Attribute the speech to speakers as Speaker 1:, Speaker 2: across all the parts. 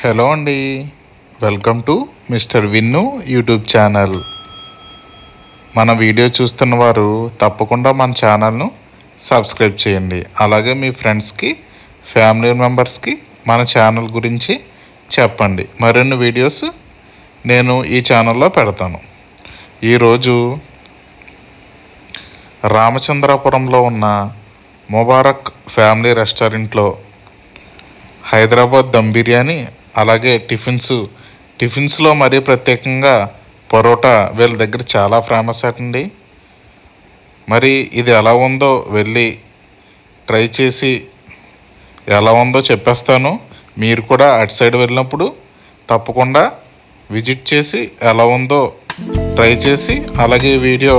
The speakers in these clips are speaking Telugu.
Speaker 1: హలో అండి, welcome to mister Vinnu YouTube channel. మన వీడియో చూస్తున్న వారు తప్పకుండా మన ఛానల్ను సబ్స్క్రైబ్ చేయండి. అలాగే మీ ఫ్రెండ్స్కి, ఫ్యామిలీ మెంబర్స్కి మన ఛానల్ గురించి చెప్పండి. మరిన్ని వీడియోస్ నేను ఈ ఛానల్లో పెడతాను. ఈరోజు రామచంద్రాపురంలో ఉన్న ముబారక్ ఫ్యామిలీ రెస్టారెంట్లో హైదరాబాద్ దమ్ బిర్యానీ, అలాగే టిఫిన్స్లో మరీ ప్రత్యేకంగా పరోటా వీళ్ళ దగ్గర చాలా ఫేమస్ అటండి. మరి ఇది ఎలా ఉందో వెళ్ళి ట్రై చేసి ఎలా ఉందో చెప్పేస్తాను. మీరు కూడా అటు సైడ్ వెళ్ళినప్పుడు తప్పకుండా విజిట్ చేసి ఎలా ఉందో ట్రై చేసి, అలాగే వీడియో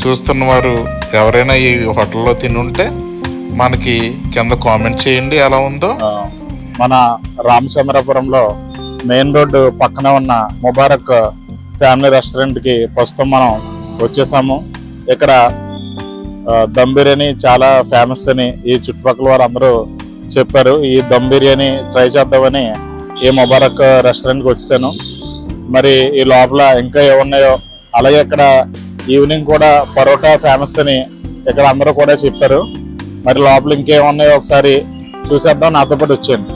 Speaker 1: చూస్తున్నవారు ఎవరైనా ఈ హోటల్లో తినుంటే మనకి కింద కామెంట్ చేయండి ఎలా ఉందో.
Speaker 2: మన రామచంద్రపురంలో మెయిన్ రోడ్డు పక్కన ఉన్న ముబారక్ ఫ్యామిలీ రెస్టారెంట్కి ప్రస్తుతం మనం వచ్చేసాము. ఇక్కడ దమ్ బిర్యానీ చాలా ఫేమస్ అని ఈ చుట్టుపక్కల వారు అందరూ చెప్పారు. ఈ దమ్ బిర్యానీ ట్రై చేద్దామని ఈ ముబారక్ రెస్టారెంట్కి వచ్చేసాను. మరి ఈ లోపల ఇంకా ఏమున్నాయో, అలాగే ఇక్కడ ఈవినింగ్ కూడా పరోటా ఫేమస్ అని ఇక్కడ అందరూ కూడా చెప్పారు. మరి లోపల ఇంకేమున్నాయో ఒకసారి చూసేద్దాం, నాతో పాటు వచ్చాను.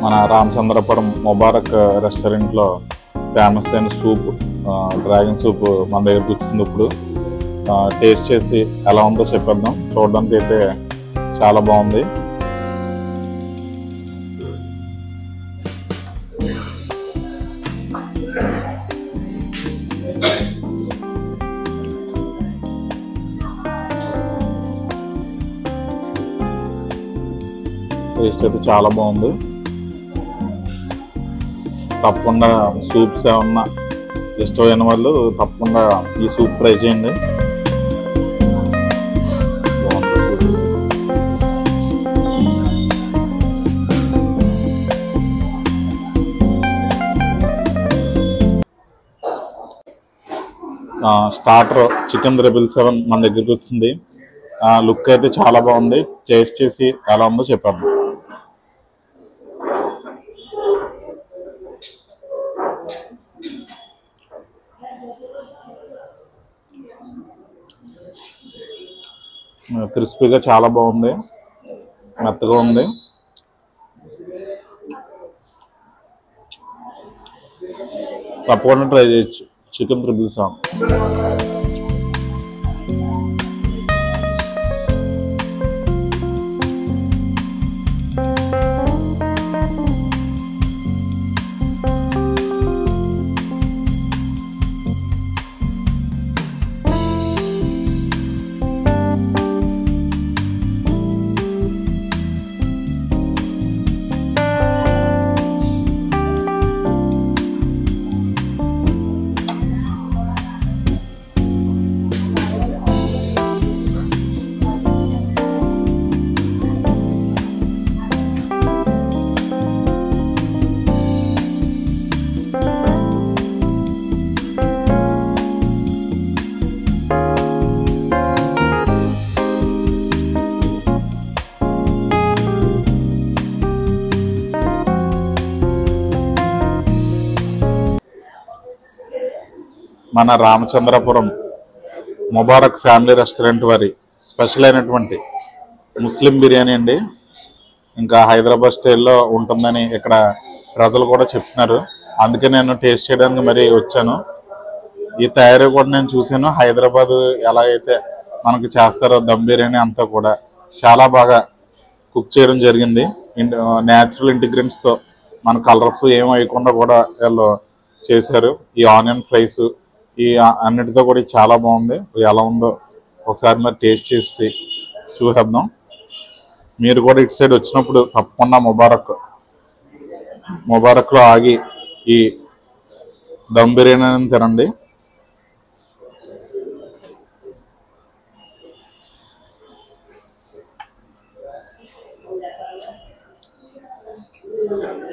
Speaker 2: మన రామచంద్రపురం ముబారక్ రెస్టారెంట్లో ఫేమస్ అయిన సూప్, డ్రాగన్ సూప్ మన దగ్గరకు వచ్చింది. ఇప్పుడు టేస్ట్ చేసి ఎలా ఉందో చెప్పేద్దాం. చూడడానికి అయితే చాలా బాగుంది. టేస్ట్ అయితే చాలా బాగుంది. తప్పకుండా సూప్స్ ఏమన్నా ఇష్టమైన వాళ్ళు తప్పకుండా ఈ సూప్ ట్రై చేయండి. స్టార్టర్ చికెన్ 777 మన దగ్గరికి వచ్చింది. లుక్ అయితే చాలా బాగుంది. టేస్ట్ చేసి ఎలా ఉందో చెప్పాను. క్రిస్పీగా చాలా బాగుంది, మెత్తగా ఉంది. తప్పకుండా ట్రై చేయొచ్చు చికెన్ 777. మన రామచంద్రపురం ముబారక్ ఫ్యామిలీ రెస్టారెంట్ వారి స్పెషల్ అయినటువంటి ముస్లిం బిర్యానీ అండి. ఇంకా హైదరాబాద్ స్టైల్లో ఉంటుందని ఇక్కడ ప్రజలు కూడా చెప్తున్నారు. అందుకే నేను టేస్ట్ చేయడానికి మరి వచ్చాను. ఈ తయారీ కూడా నేను చూశాను. హైదరాబాద్ ఎలా అయితే మనకి చేస్తారో దమ్ బిర్యానీ అంతా కూడా చాలా బాగా కుక్ చేయడం జరిగింది. న్యాచురల్ ఇంటిగ్రెంట్స్తో మన కలర్స్ ఏం వేయకుండా కూడా వీళ్ళు చేశారు. ఈ ఆనియన్ ఫ్రైస్ ఈ అన్నిటితో కూడా చాలా బాగుంది. ఎలా ఉందో ఒకసారి మరి టేస్ట్ చేసి చూసేద్దాం. మీరు కూడా ఇటు సైడ్ వచ్చినప్పుడు తప్పకుండా ముబారక్లో ఆగి ఈ దమ్ బిర్యానీ తినండి.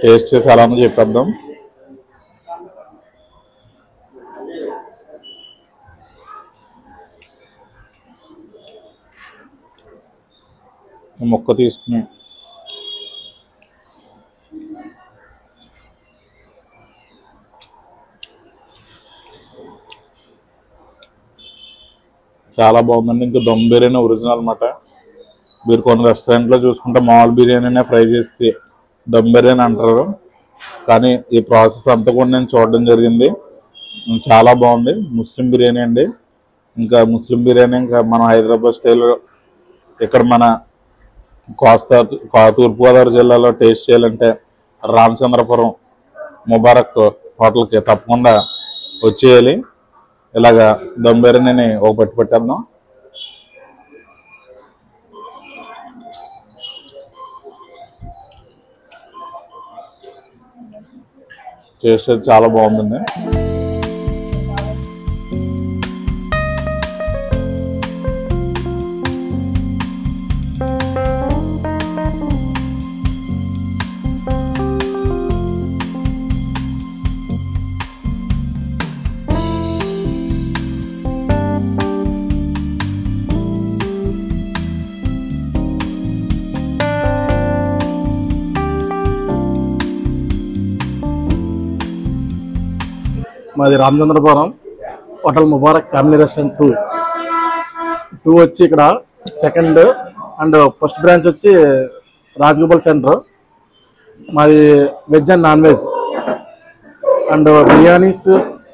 Speaker 2: టేస్ట్ చేసి ఎలా ఉందో చెప్పేద్దాం. ముక్క తీసుకుని చాలా బాగుందండి. ఇంకా దమ్ బిర్యానీ ఒరిజినల్ అన్నమాట. మీరు కొన్ని రెస్టారెంట్లో చూసుకుంటే మామూలు బిర్యానీనే ఫ్రై చేసి దమ్ బిర్యానీ అంటారు. కానీ ఈ ప్రాసెస్ అంతా కూడా నేను చూడడం జరిగింది. చాలా బాగుంది. ముస్లిం బిర్యానీ అండి. ఇంకా ముస్లిం బిర్యానీ ఇంకా మన హైదరాబాద్ స్టైల్ ఇక్కడ మన తూర్పుగోదావరి జిల్లాలో టేస్ట్ చేయాలంటే రామచంద్రపురం ముబారక్ హోటల్కి తప్పకుండా వచ్చేయాలి. ఇలాగా దమ్ బిర్యానీని ఒక పట్టు పెట్టేద్దాం. టేస్ట్ చాలా బాగుందండి.
Speaker 3: మాది Ramachandrapuram hotel Mubarak family restaurant 2 వచ్చి ఇక్కడ సెకండ్ అండ్ ఫస్ట్ బ్రాంచ్ వచ్చి రాజగోపాల్ సెంటర్. మాది veg and non veg and biryanis,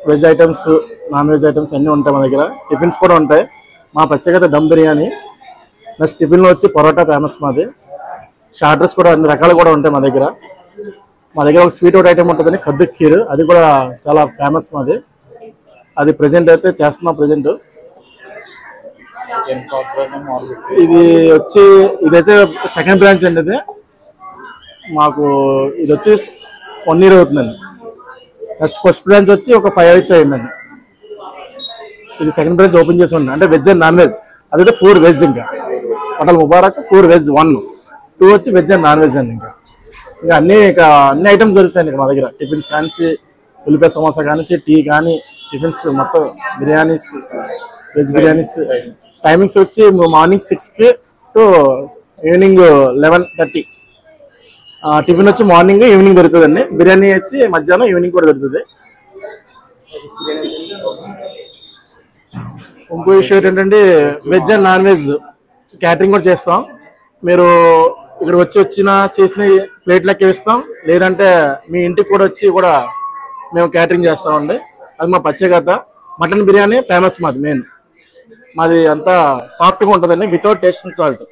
Speaker 3: veg items, non veg items అన్నీ ఉంటాయి మా దగ్గర. టిఫిన్స్ కూడా ఉంటాయి. మా ప్రత్యేకత దమ్ బిర్యానీ. నెక్స్ట్ టిఫిన్లో వచ్చి పరోటా ఫేమస్ మాది. స్టార్టర్స్ కూడా అన్ని రకాలు కూడా ఉంటాయి మా దగ్గర. మా దగ్గర ఒక స్వీట్ అవుట్ ఐటమ్ ఉంటుందని కద్దు ఖీర్, అది కూడా చాలా ఫేమస్ మాది. అది ప్రజెంట్ అయితే చేస్తున్నాం. ప్రజెంట్ ఇది వచ్చి ఇదైతే సెకండ్ బ్రాంచ్ అండి. ఇది మాకు ఇది వచ్చి 1 year అవుతుందండి. నెక్స్ట్ ఫస్ట్ బ్రాంచ్ వచ్చి ఒక 5 years అయిందండి. ఇది సెకండ్ బ్రాంచ్ ఓపెన్ చేసి ఉంది. అంటే వెజ్ అండ్ నాన్ వెజ్. అదైతే 4 వెజ్. ఇంకా హోటల్ ముబారక్ 4 వెజ్, 1, 2 వచ్చి వెజ్ అండ్ నాన్ వెజ్ అండి. ఇంకా అన్ని ఐటమ్స్ దొరుకుతాయండి ఇక్కడ మా దగ్గర. టిఫిన్స్ కానీ, ఉల్లిపాయ సమోసా కానీ, టీ కానీ, టిఫిన్స్ మొత్తం బిర్యానీస్, వెజ్ బిర్యానీస్. టైమింగ్స్ వచ్చి మార్నింగ్ 6 to ఈవినింగ్ 11:30. టిఫిన్ వచ్చి మార్నింగ్, ఈవినింగ్ దొరుకుతుందండి. బిర్యానీ వచ్చి మధ్యాహ్నం, ఈవినింగ్ కూడా దొరుకుతుంది. ఇంకో విషయం ఏంటంటే veg and non veg catering కూడా చేస్తాం. మీరు ఇక్కడ వచ్చిన చేసిన ప్లేట్ లెక్క ఇస్తాం. లేదంటే మీ ఇంటికి కూడా వచ్చి కూడా మేము క్యాటరింగ్ చేస్తామండి. అది మా ప్రత్యేకత. మటన్ బిర్యానీ ఫేమస్ మాది. మాది అంతా సాఫ్ట్గా ఉంటుందండి, వితౌట్ టేస్టింగ్ సాల్ట్.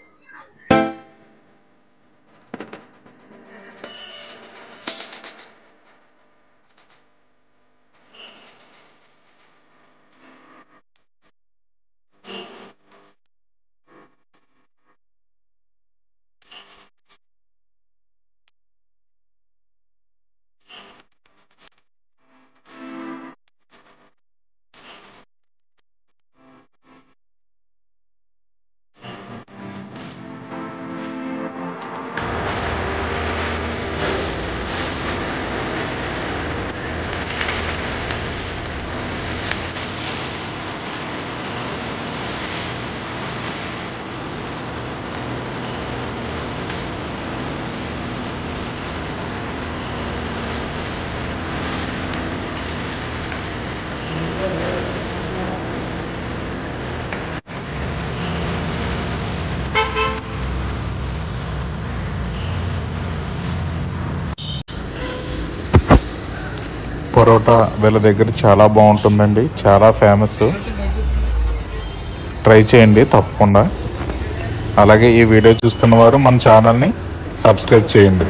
Speaker 1: పరోటా వీళ్ళ దగ్గర చాలా బాగుంటుందండి, చాలా ఫేమస్. ట్రై చేయండి తప్పకుండా. అలాగే ఈ వీడియో చూస్తున్న వారు మన ఛానల్ని సబ్స్క్రైబ్ చేయండి.